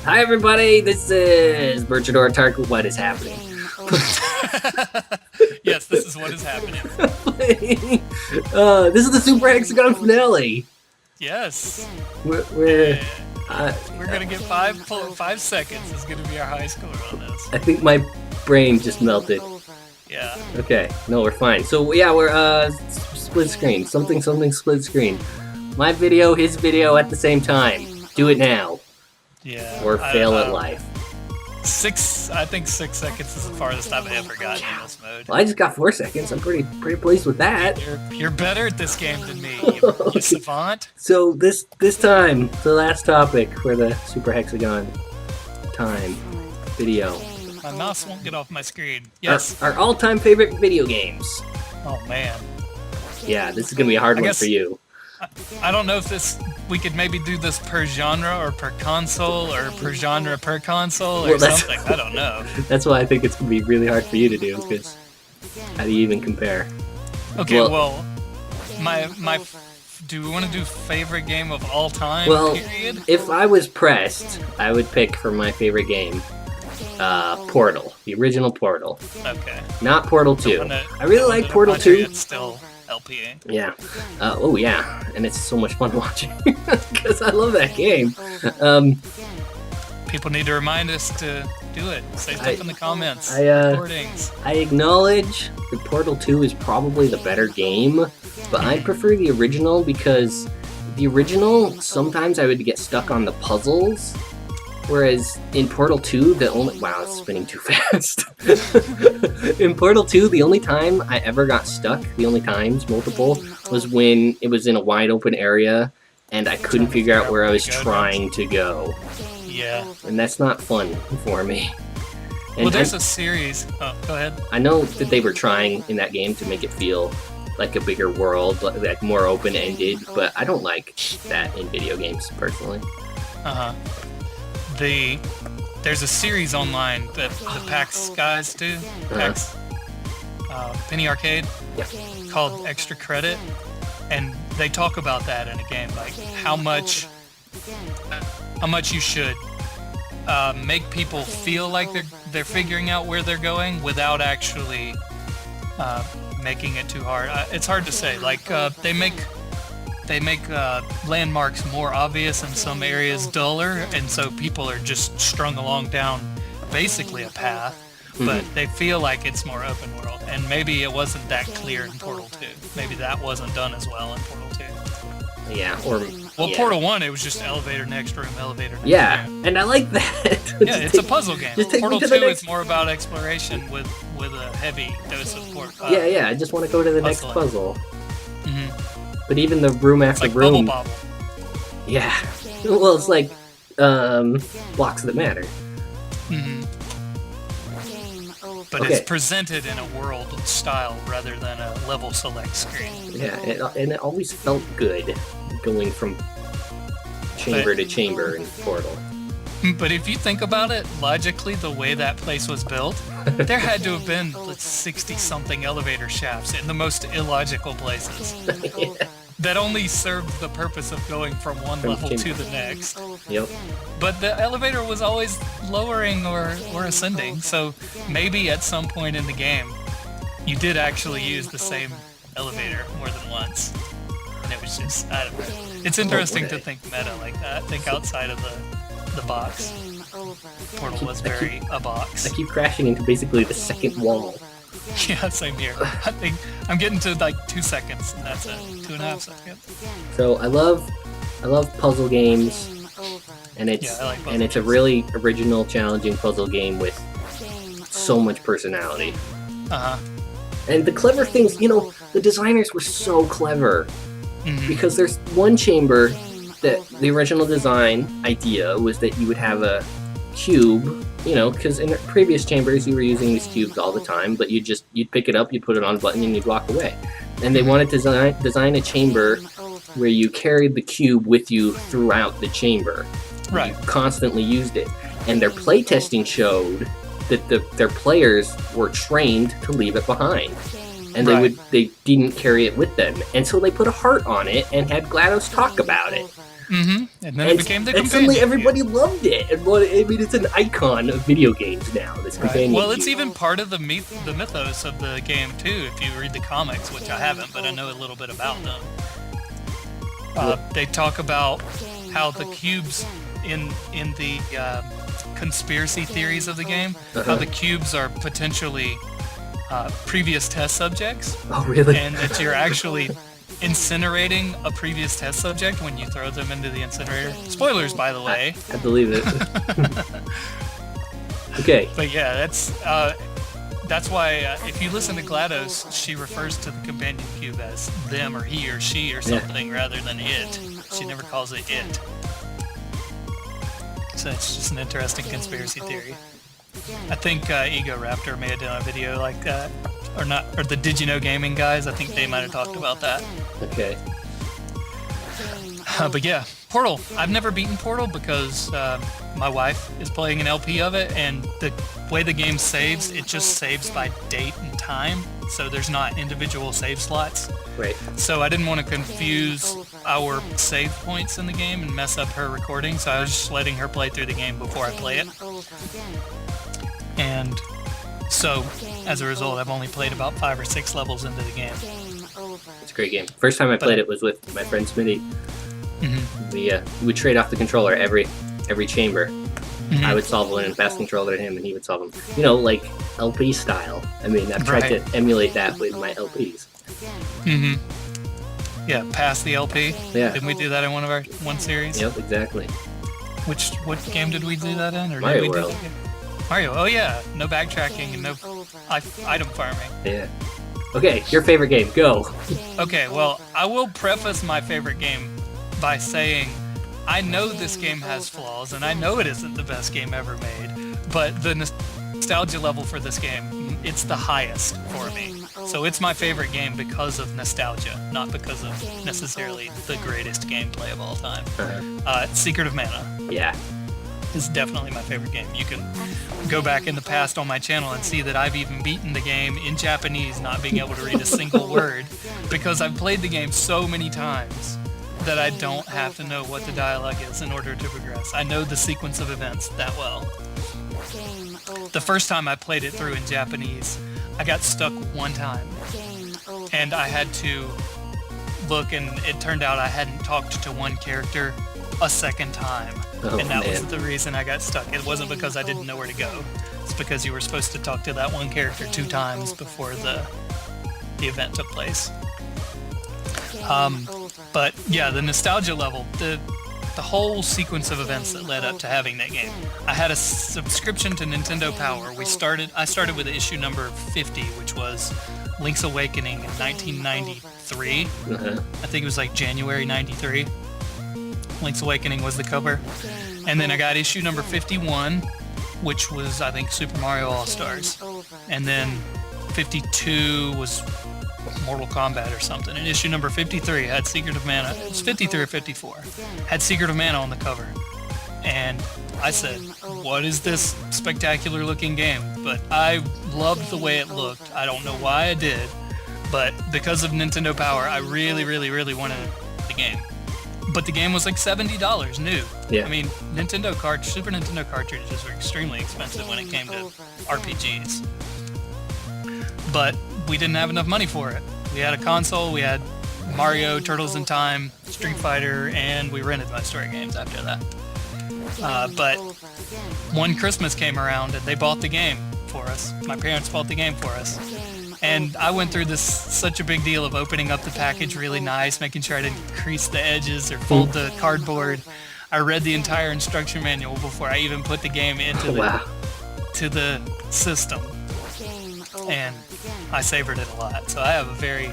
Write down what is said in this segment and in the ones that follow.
Hi everybody, this is Birchador Tarquinn. What is happening? Yes, this is what is happening. This is the Super Hexagon finale. Yes. We're gonna get 5 seconds is gonna be our high score on this. I think my brain just melted. Yeah. Okay, no, we're fine. So yeah, we're split screen. Something split screen. My video, his video at the same time. Do it now. Yeah. Or fail at life. I think 6 seconds is the farthest I've ever gotten in this mode. Well, I just got 4 seconds. I'm pretty pleased with that. You're better at this game than me, you savant. So this time, the last topic for the Super Hexagon time video. My mouse won't get off my screen. Yes. Our all-time favorite video games. Oh man. Yeah, this is gonna be a hard one for you. I don't know if we could maybe do this per genre or per console or per genre per console or something. I don't know. That's why I think it's gonna be really hard for you to do, because how do you even compare? Okay, well do we want to do favorite game of all time? Well, period? If I was pressed, I would pick for my favorite game Portal, the original Portal. Okay. Not Portal 2. I really like Portal 2. It's still LPing. Yeah. Oh yeah, and it's so much fun watching because I love that game. People need to remind us to do it. Say stuff in the comments. I acknowledge that Portal 2 is probably the better game, but I prefer the original because the original, sometimes I would get stuck on the puzzles, whereas in Portal 2, wow, it's spinning too fast. In Portal 2, the only time I ever got stuck, multiple, was when it was in a wide open area and I couldn't figure out where I was trying to go. Yeah. And that's not fun for me. And well, there's a series. Oh, go ahead. I know that they were trying in that game to make it feel like a bigger world, like more open-ended, but I don't like that in video games, personally. Uh-huh. There's a series online that the PAX guys do. PAX Penny Arcade. Yeah. Called Extra Credit. And they talk about that in a game, like how much you should make people feel like they're figuring out where they're going without actually making it too hard. It's hard to say. Like they make landmarks more obvious and some areas duller, and so people are just strung along down basically a path, but they feel like it's more open world. And maybe it wasn't that clear in Portal 2. Maybe that wasn't done as well in Portal 2. Yeah, Portal 1, it was just elevator next room, elevator next room. And I like that. Yeah, it's a puzzle game. Portal 2 is more about exploration with a heavy dose of Yeah, I just want to go to the next puzzle. Mm-hmm. But even the room after like room... Bubble Bobble. Yeah. Well, it's like blocks that matter. Mm-hmm. But it's presented in a world style rather than a level select screen. Yeah, and it always felt good going from chamber to chamber in Portal. But if you think about it, logically, the way that place was built, there had to have been 60-something elevator shafts in the most illogical places. Yeah. That only served the purpose of going from one level to the next. Yep. But the elevator was always lowering or ascending, so maybe at some point in the game, you did actually use the same elevator more than once. And it was just, I don't know. It's interesting to think meta like that, think outside of the box. Portal was very a box. I keep crashing into basically the second wall. Yeah, same here. I think I'm getting to like 2 seconds, and that's it. 2.5 seconds. So I love puzzle games, and it's a really original, challenging puzzle game with so much personality. And the clever things, the designers were so clever, because there's one chamber that the original design idea was that you would have a cube, because in the previous chambers you were using these cubes all the time, but you'd pick it up, you'd put it on a button, and you'd walk away. And they wanted to design a chamber where you carried the cube with you throughout the chamber. Right. You constantly used it. And their playtesting showed that their players were trained to leave it behind. And they didn't carry it with them. And so they put a heart on it and had GLaDOS talk about it. And then it became the companion. And suddenly everybody loved it. And it's an icon of video games now, this companion Well, it's cube. even part of the mythos of the game, too, if you read the comics, which I haven't, but I know a little bit about them. They talk about how the cubes in the conspiracy theories of the game, how the cubes are potentially previous test subjects. Oh, really? And that you're actually incinerating a previous test subject when you throw them into the incinerator. Spoilers, by the way. I believe it. Okay. But yeah, that's why if you listen to GLaDOS, she refers to the companion cube as them or he or she or something rather than it. She never calls it it. So it's just an interesting conspiracy theory. I think Ego Raptor may have done a video like that, or the Did You Know Gaming guys. I think they might have talked about that. Okay. But yeah, Portal. I've never beaten Portal because my wife is playing an LP of it, and the way the game saves, it just saves by date and time, so there's not individual save slots. Right. So I didn't want to confuse our save points in the game and mess up her recording, so I was just letting her play through the game before I play it. And so, as a result, I've only played about 5 or 6 levels into the game. It's a great game. First time I played it was with my friend Smitty. We would trade off the controller every chamber. I would solve one and pass the controller to him, and he would solve them. You know, like LP style. I mean, I've tried to emulate that with my LPs. Yeah, pass the LP. Yeah. Didn't we do that in one series? Yep, exactly. What game did we do that in? Or Mario did we World. Mario. Oh yeah, no backtracking and no item farming. Yeah. Okay, your favorite game. Go. Okay, well, I will preface my favorite game by saying I know this game has flaws, and I know it isn't the best game ever made, but the nostalgia level for this game, it's the highest for me. So it's my favorite game because of nostalgia, not because of necessarily the greatest gameplay of all time. Secret of Mana. Yeah. Is definitely my favorite game. You can go back in the past on my channel and see that I've even beaten the game in Japanese, not being able to read a single word, because I've played the game so many times that I don't have to know what the dialogue is in order to progress. I know the sequence of events that well. The first time I played it through in Japanese, I got stuck one time, and I had to look, and it turned out I hadn't talked to one character a second time. And that was the reason I got stuck. It wasn't because I didn't know where to go. It's because you were supposed to talk to that one character 2 times before the event took place. But yeah, the nostalgia level, the whole sequence of events that led up to having that game. I had a subscription to Nintendo Power. I started with issue number 50, which was Link's Awakening in 1993. I think it was like January 93. Link's Awakening was the cover. And then I got issue number 51, which was, I think, Super Mario All-Stars. And then 52 was Mortal Kombat or something. And issue number 53 had Secret of Mana. It was 53 or 54. Had Secret of Mana on the cover. And I said, what is this spectacular looking game? But I loved the way it looked. I don't know why I did. But because of Nintendo Power, I really, really, really wanted the game. But the game was like $70 new. Yeah. I mean, Super Nintendo cartridges were extremely expensive when it came to RPGs. But we didn't have enough money for it. We had a console, we had Mario, Turtles in Time, Street Fighter, and we rented my story games after that. But one Christmas came around and they bought the game for us. My parents bought the game for us. And I went through such a big deal of opening up the package really nice, making sure I didn't crease the edges or fold the cardboard. I read the entire instruction manual before I even put the game into to the system. And I savored it a lot. So I have a very,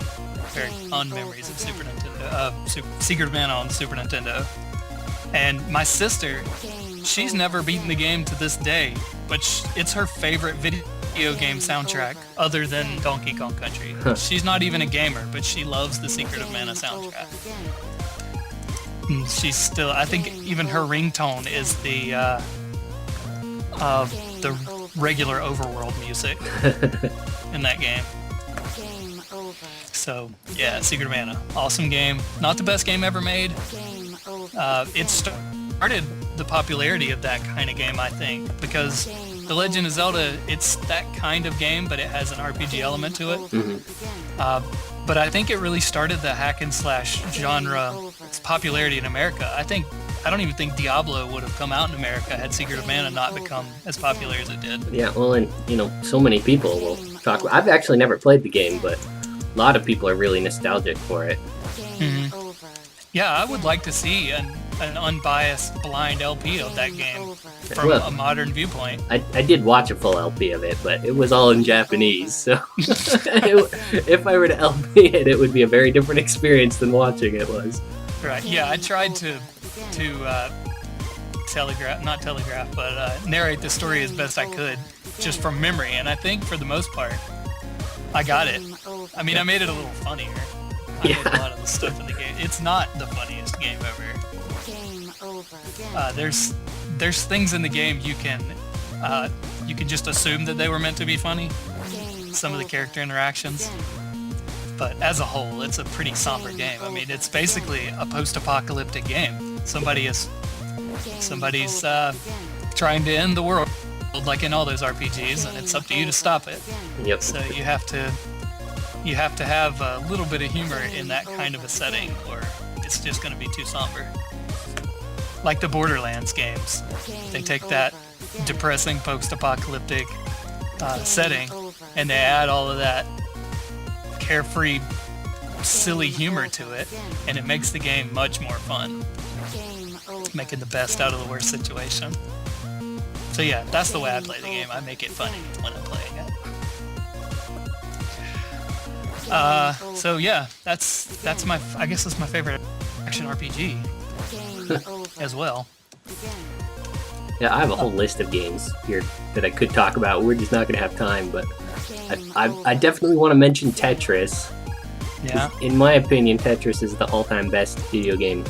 very fond memories of Super Nintendo, Secret of Mana on the Super Nintendo. And my sister, she's never beaten the game to this day, but it's her favorite video game soundtrack other than Donkey Kong Country. She's not even a gamer, but she loves the Secret of Mana soundtrack. And she's still, I think even her ringtone is the regular overworld music in that game. So yeah, Secret of Mana, awesome game. Not the best game ever made, It started the popularity of that kind of game, I think, because The Legend of Zelda, it's that kind of game, but it has an RPG element to it. Mm-hmm. But I think it really started the hack and slash genre, its popularity in America. I don't even think Diablo would have come out in America had Secret of Mana not become as popular as it did. Yeah, well, and so many people will talk. I've actually never played the game, but a lot of people are really nostalgic for it. Mm-hmm. Yeah, I would like to see an unbiased blind LP of that game from a modern viewpoint. I did watch a full LP of it, but it was all in Japanese, so if I were to LP it, it would be a very different experience than watching it was. Right. Yeah, I tried to narrate the story as best I could, just from memory, and I think for the most part, I got it. I mean, I made it a little funnier. I did a lot of the stuff in the game. It's not the funniest game ever. There's things in the game you can just assume that they were meant to be funny. Some of the character interactions. But as a whole, it's a pretty somber game. I mean, it's basically a post-apocalyptic game. Somebody's trying to end the world, like in all those RPGs, and it's up to you to stop it. Yep. So you have to have a little bit of humor in that kind of a setting, or it's just going to be too somber. Like the Borderlands games, they take that depressing post-apocalyptic setting, and they add all of that carefree, silly humor to it, and it makes the game much more fun, making the best out of the worst situation. So yeah, that's the way I play the game. I make it funny when I'm playing it. So yeah, that's my favorite action RPG as well. Yeah, I have a whole list of games here that I could talk about. We're just not going to have time, but I definitely want to mention Tetris. Yeah. In my opinion, Tetris is the all-time best video game.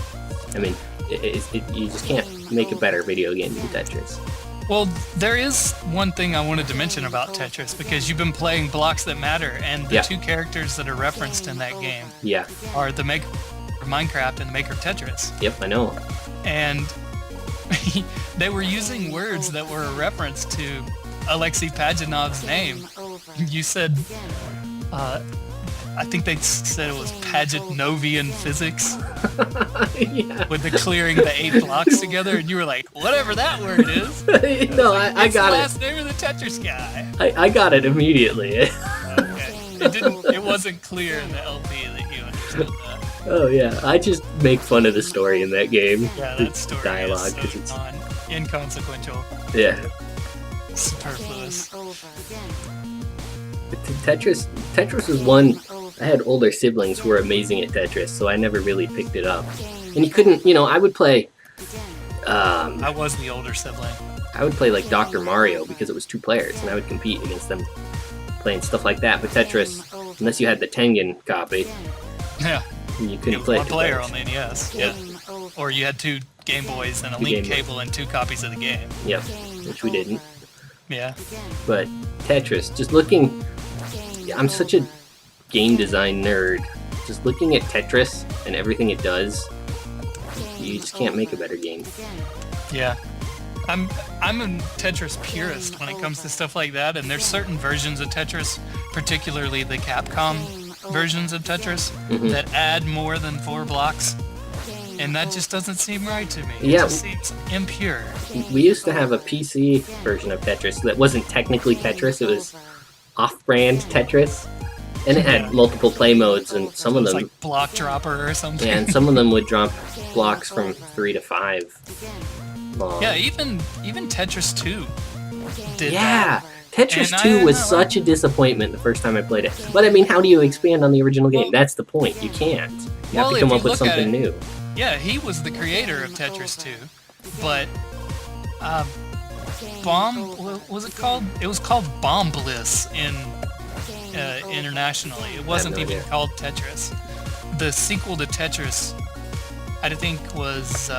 I mean, you just can't make a better video game than Tetris. Well, there is one thing I wanted to mention about Tetris, because you've been playing Blocks That Matter, and the two characters that are referenced in that game are the maker of Minecraft and the maker of Tetris. Yep, I know. And they were using words that were a reference to Alexei Pajanov's name. You said, I think they said it was Paganovian physics. Yeah. With the clearing the 8 blocks together, and you were like, whatever that word is. No, I got it. It's the last name of the Tetris guy. I got it immediately. Okay. It wasn't clear in the LP that you understood that. Oh yeah, I just make fun of the story in that game. Yeah, that story dialogue, is so inconsequential. Yeah. Superfluous. But Tetris was one. I had older siblings who were amazing at Tetris, so I never really picked it up. And you couldn't, I would play. I was the older sibling. I would play like Dr. Mario because it was 2 players, and I would compete against them playing stuff like that. But Tetris, unless you had the Tengen copy, you couldn't play it. One player on the NES. Yeah. Or you had 2 Game Boys and a link cable and 2 copies of the game. Yep, which we didn't. Yeah. But Tetris, just looking, I'm such a game design nerd. Just looking at Tetris and everything it does, you just can't make a better game. Yeah. I'm a Tetris purist when it comes to stuff like that, and there's certain versions of Tetris, particularly the Capcom versions of Tetris, that add more than 4 blocks, and that just doesn't seem right to me. It just seems impure. We used to have a PC version of Tetris that wasn't technically Tetris, it was off-brand Tetris, and it had multiple play modes, and some of them... like Block Dropper or something. Yeah, and some of them would drop blocks from 3 to 5 long. Yeah, even Tetris 2 did that. Tetris 2 was such a disappointment the first time I played it. But I mean, how do you expand on the original game? That's the point. You can't. You have to come up with something new. Yeah, he was the creator of Tetris 2, but what was it called? It was called Bomb Bliss internationally. It wasn't even called Tetris. The sequel to Tetris, I think, was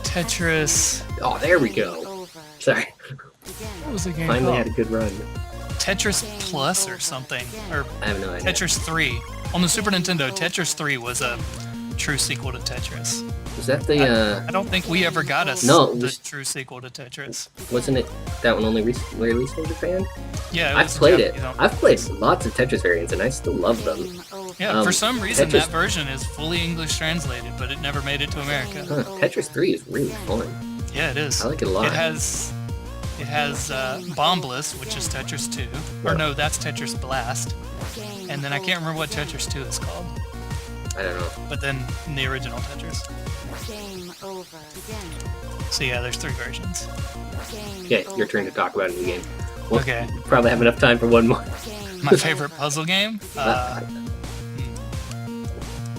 Tetris... Oh, there we go. Sorry. What was the game Finally called? had a good run. Tetris Plus or something. Or I have no idea. Tetris 3. On the Super Nintendo, Tetris 3 was a true sequel to Tetris. Was that the? I don't think we ever got the true sequel to Tetris. Wasn't it that one only recently released in Japan? Yeah, I've played it. I've played lots of Tetris variants, and I still love them. Yeah, for some reason that version is fully English translated, but it never made it to America. Tetris 3 is really fun. Yeah, it is. I like it a lot. It has Bombless, which is Tetris 2. Or no, that's Tetris Blast. And then I can't remember what Tetris 2 is called. I don't know. But then in the original Tetris. So yeah, there's 3 versions. Okay, your turn to talk about a new game. We'll okay. Probably have enough time for one more. My favorite puzzle game?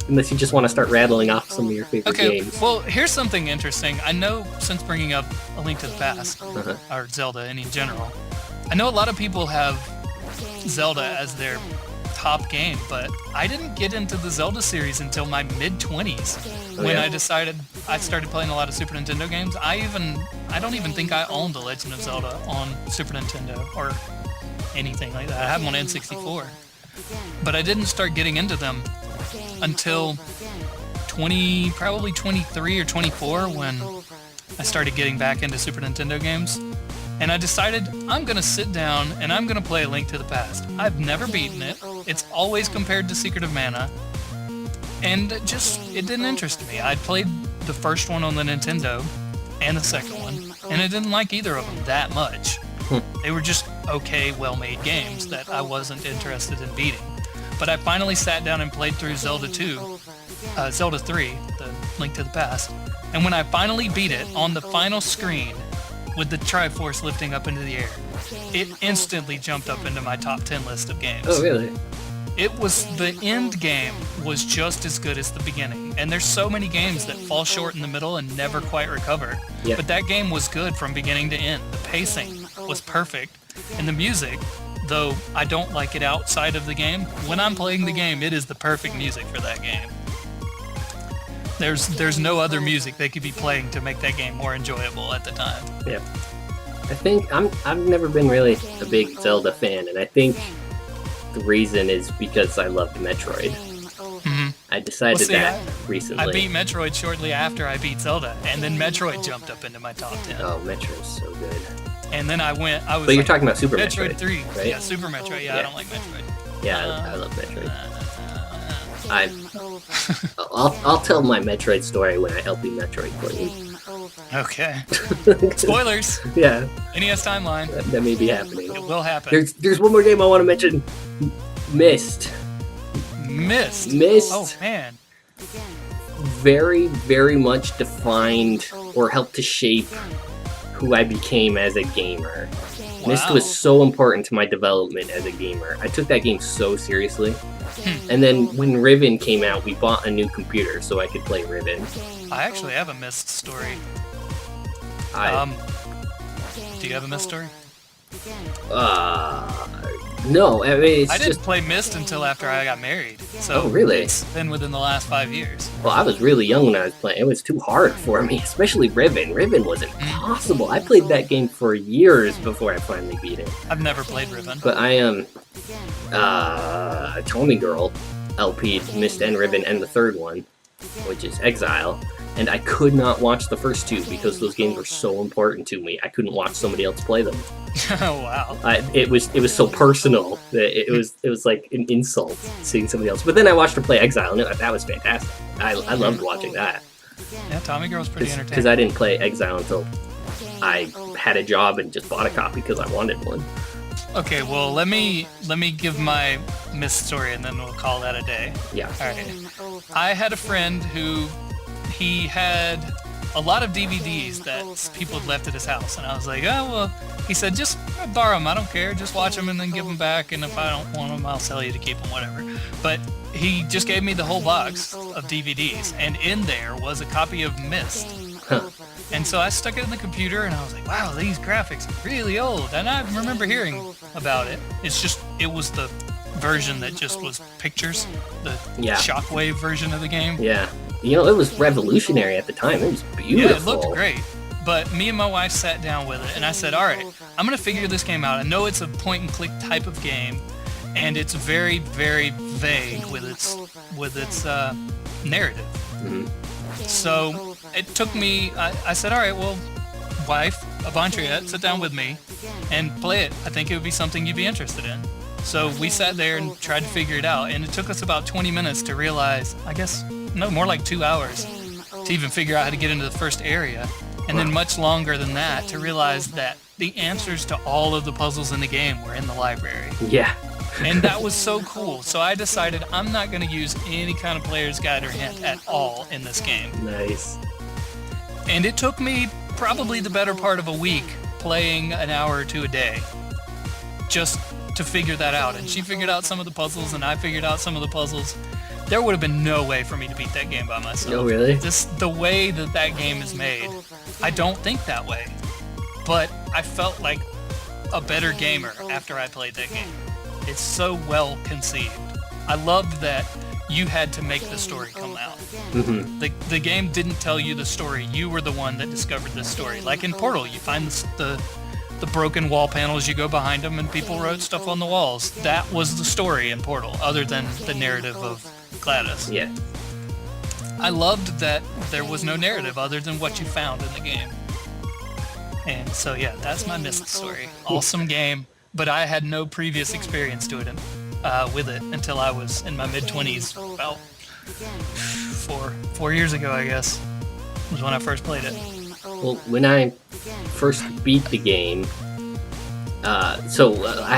Unless you just want to start rattling off some of your favorite games. Well, here's something interesting. I know, since bringing up A Link to the Past, or Zelda in general, I know a lot of people have Zelda as their top game, but I didn't get into the Zelda series until my mid-20s when I decided I started playing a lot of Super Nintendo games. I don't even think I owned The Legend of Zelda on Super Nintendo or anything like that. I have them on N64. But I didn't start getting into them until probably 23 or 24 when I started getting back into Super Nintendo games. And I decided I'm going to sit down and I'm going to play A Link to the Past. I've never beaten it. It's always compared to Secret of Mana. And it didn't interest me. I'd played the first one on the Nintendo and the second one, and I didn't like either of them that much. They were just okay, well-made games that I wasn't interested in beating. But I finally sat down and played through Zelda 3, The Link to the Past. And when I finally beat it on the final screen, with the Triforce lifting up into the air, it instantly jumped up into my top 10 list of games. Oh, really? The end game was just as good as the beginning. And there's so many games that fall short in the middle and never quite recover. Yeah. But that game was good from beginning to end. The pacing was perfect. And the music, though I don't like it outside of the game, when I'm playing the game, it is the perfect music for that game. There's no other music they could be playing to make that game more enjoyable at the time. Yeah. I think I've never been really a big Zelda fan, and I think the reason is because I loved Metroid. Mm-hmm. I decided that recently. I beat Metroid shortly after I beat Zelda, and then Metroid jumped up into my top 10. Oh, Metroid's so good. And then I was But you're talking about Super Metroid, 3, right? Yeah, Super Metroid. Yeah, I don't like Metroid. Yeah, I love Metroid. I'll tell my Metroid story when I help you Metroid for you. Okay. Spoilers. Yeah. NES timeline. That may be happening. It will happen. There's one more game I want to mention. Myst. Oh man. Very, very much defined or helped to shape who I became as a gamer. Wow. Myst was so important to my development as a gamer. I took that game so seriously. And then when Riven came out, we bought a new computer so I could play Riven. I actually have a Myst story. Do you have a Myst story? No. I mean, I didn't play Myst until after I got married. So really? It's been within the last 5 years. Well, I was really young when I was playing. It was too hard for me, especially Riven. Riven was impossible. I played that game for years before I finally beat it. I've never played Riven. But I Tommy Girl LP'd Myst and Riven and the third one, which is Exile. And I could not watch the first two because those games were so important to me. I couldn't watch somebody else play them. Oh wow! It was so personal that it was like an insult seeing somebody else. But then I watched her play Exile, and that was fantastic. I loved watching that. Yeah, Tommy Girl's pretty entertaining. Because I didn't play Exile until I had a job and just bought a copy because I wanted one. Okay, well let me give my Myst story, and then we'll call that a day. Yeah. All right. I had a friend who. He had a lot of DVDs that people had left at his house, and I was like, oh, well, he said, just borrow them, I don't care, just watch them and then give them back, and if I don't want them, I'll sell you to keep them, whatever. But he just gave me the whole box of DVDs, and in there was a copy of Myst. And so I stuck it in the computer, and I was like, wow, these graphics are really old, and I remember hearing about it. It was the version that just was pictures, the Shockwave version of the game. Yeah. You know, it was revolutionary at the time. It was beautiful. Yeah, it looked great. But me and my wife sat down with it, and I said, all right, I'm going to figure this game out. I know it's a point-and-click type of game, and it's very, very vague with its narrative. So it took me, I said, all right, well, wife, Avantria, sit down with me and play it. I think it would be something you'd be interested in. So we sat there and tried to figure it out, and it took us about 20 minutes to realize, I guess, no, more like 2 hours to even figure out how to get into the first area. And then much longer than that to realize that the answers to all of the puzzles in the game were in the library. Yeah. And that was so cool. So I decided I'm not going to use any kind of player's guide or hint at all in this game. Nice. And it took me probably the better part of a week playing an hour or two a day just to figure that out. And she figured out some of the puzzles and I figured out some of the puzzles. There would have been no way for me to beat that game by myself. Oh, really? Just the way that game is made, I don't think that way. But I felt like a better gamer after I played that game. It's so well conceived. I loved that you had to make the story come out. Mm-hmm. The game didn't tell you the story. You were the one that discovered the story. Like in Portal, you find the broken wall panels, you go behind them, and people wrote stuff on the walls. That was the story in Portal, other than the narrative of Gladys. Yeah. I loved that there was no narrative other than what you found in the game. And so, yeah, that's my Myst story. Awesome game, but I had no previous experience to it with it until I was in my mid-20s, about 4 years ago, I guess, was when I first played it. Well, when I first beat the game, I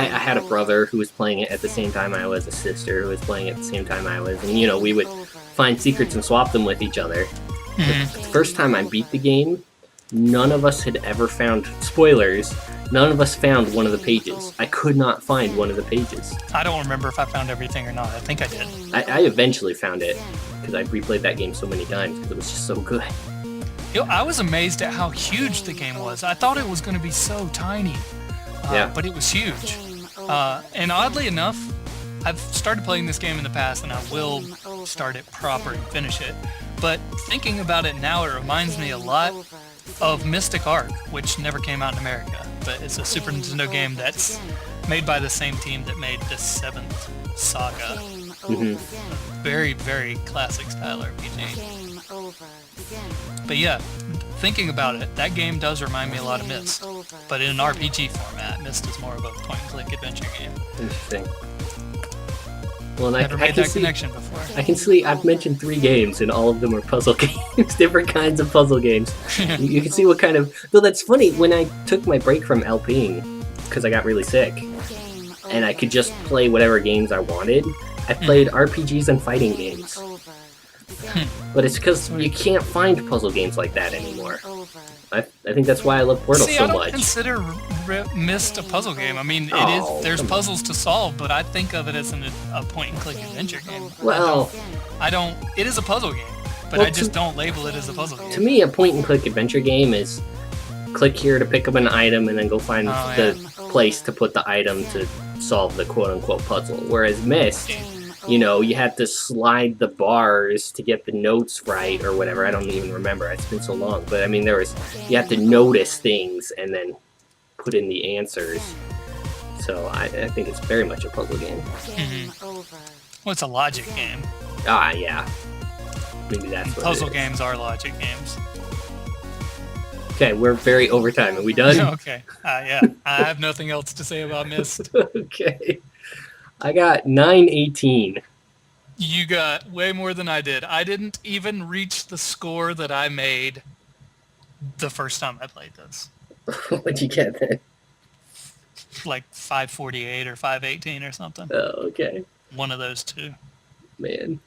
had a brother who was playing it at the same time I was, a sister who was playing it at the same time I was, and, we would find secrets and swap them with each other. Mm-hmm. The first time I beat the game, none of us had ever found, spoilers, none of us found one of the pages. I could not find one of the pages. I don't remember if I found everything or not. I think I did. I eventually found it, because I replayed that game so many times, because it was just so good. I was amazed at how huge the game was. I thought it was going to be so tiny, but it was huge. And oddly enough, I've started playing this game in the past, and I will start it proper and finish it. But thinking about it now, it reminds me a lot of Mystic Arc, which never came out in America. But it's a Super Nintendo game that's made by the same team that made the 7th Saga. Mm-hmm. Very, very classic style RPG. But yeah, thinking about it, that game does remind me a lot of Myst, but in an RPG format. Myst is more of a point-and-click adventure game. Interesting. Well, Never made that connection before. I can see I've mentioned 3 games, and all of them are puzzle games, different kinds of puzzle games. You can see what kind of... Though that's funny, when I took my break from LPing, because I got really sick, and I could just play whatever games I wanted, I played RPGs and fighting games. But it's because you can't find puzzle games like that anymore. I think that's why I love Portal so much. I don't consider Myst a puzzle game. I mean, there's puzzles to solve, but I think of it as a point-and-click adventure game. Well... it is a puzzle game, but I just don't label it as a puzzle game. To me, a point-and-click adventure game is click here to pick up an item and then go find the place to put the item to solve the quote-unquote puzzle. Whereas Myst... you had to slide the bars to get the notes right or whatever. I don't even remember. It's been so long. But, I mean, you have to notice things and then put in the answers. So I think it's very much a puzzle game. Mm-hmm. Well, it's a logic game. Ah, yeah. Maybe that's what puzzle games are logic games. Okay, we're very over time. Are we done? Okay. Yeah. I have nothing else to say about Myst. Okay. I got 918. You got way more than I did. I didn't even reach the score that I made the first time I played this. What'd you get then? Like 548 or 518 or something. Oh, okay. One of those two. Man.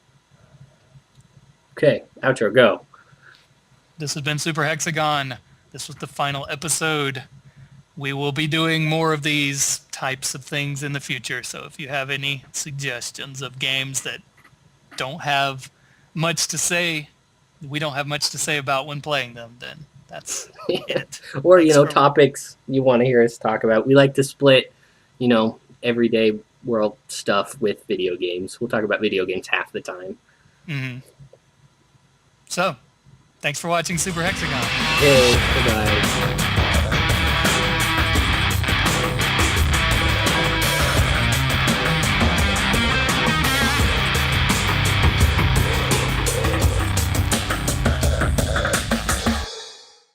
Okay, outro, go. This has been Super Hexagon. This was the final episode. We will be doing more of these types of things in the future, so if you have any suggestions of games that don't have much to say, we don't have much to say about when playing them, then that's it. Or, topics you want to hear us talk about. We like to split, everyday world stuff with video games. We'll talk about video games half the time. Mm-hmm. So, thanks for watching Super Hexagon. Hey, bye-bye.